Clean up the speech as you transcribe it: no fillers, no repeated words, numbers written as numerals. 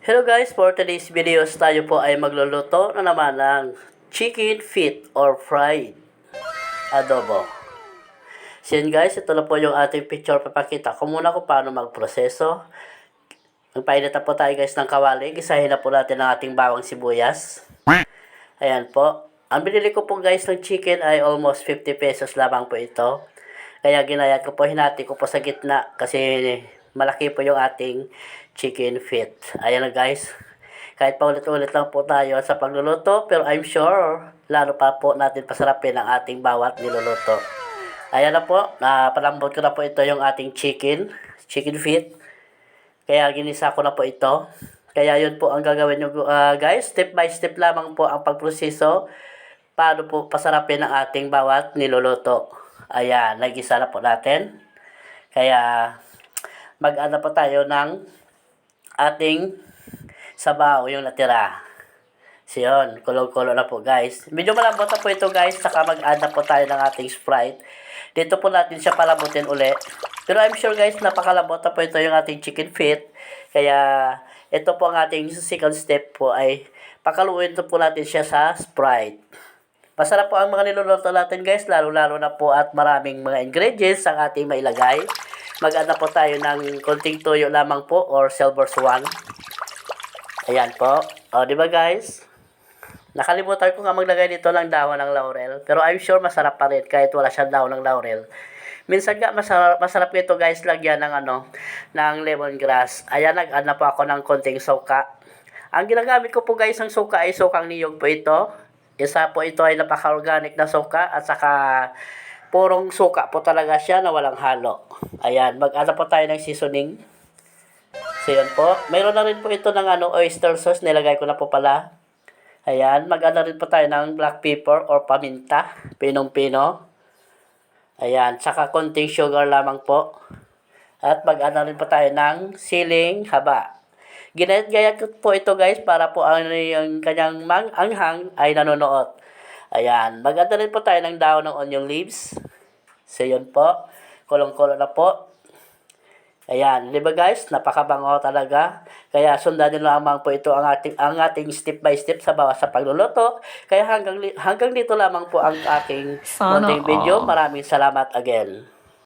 Hello guys, for today's videos tayo po ay magluluto na naman ng chicken feet or fried adobo. So yun guys, ito na po yung ating picture. Papakita ko muna kung paano magproseso. Magpainit na po tayo guys ng kawali. Gisahin na po natin ang ating bawang sibuyas. Ayan po. Ang binili ko po guys ng chicken ay almost 50 pesos lamang po ito. Kaya ginayat ko po, hinati ko po sa gitna kasi malaki po yung ating chicken feet. Ayan na guys. Kahit paulit-ulit lang po tayo sa pagluluto, pero I'm sure lalo pa po natin pasarapin ang ating bawat niluluto. Ayan na po, napalambot ko na po ito yung ating chicken feet. Kaya ginisa ko na po ito. Kaya yun po ang gagawin nyo guys. Step by step lamang po ang pagproseso. Paano po pasarapin ang ating bawat niluluto. Ayan, nagisa na po natin. Kaya mag-ano po tayo ng ating sabaw yung natira. So yun, kulong-kulo na po guys. Medyo malambot na po ito guys. Saka mag-add na po tayo ng ating Sprite. Dito po natin siya palambutin uli. Pero I'm sure guys, napakalambot na po ito yung ating chicken feet. Kaya ito po ang ating second step po ay pakaluin po natin siya sa Sprite. Masarap po ang mga niluluto natin guys. Lalo-lalo na po at maraming mga ingredients ang ating mailagay. Mag-add na po tayo ng konting toyo lamang po or silver swan. Ayan po. O, di ba guys? Nakalimutan ko nga maglagay dito ng dahon ng laurel. Pero I'm sure masarap pa rin kahit wala siyang dahon ng laurel. Minsan nga masarap ito guys lagyan ng ng lemongrass. Ayan, nag-add na po ako ng konting suka. Ang ginagamit ko po guys ng suka ay sukang niyog po ito. Isa po ito ay napaka-organic na suka at saka purong suka po talaga siya na walang halo. Ayan, mag-add po tayo ng seasoning. So yun po. Mayroon na rin po ito ng oyster sauce. Nilagay ko na po pala. Ayan, mag-add rin po tayo ng black pepper or paminta. Pinong-pino. Ayan, tsaka konting sugar lamang po. At mag-add rin po tayo ng siling haba. Ginayat-gayat ko po ito guys para po yung kanyang anghang ay nanonood. Ayan, mag-add rin po tayo ng dahon ng onion leaves. So yun po, kulong-kulo na po. Ayan, di ba guys, napakabango talaga. Kaya sundan nyo lamang po ito ang ating step by step sa pagluluto. Kaya hanggang dito lamang po ang aking munting video. Maraming salamat again.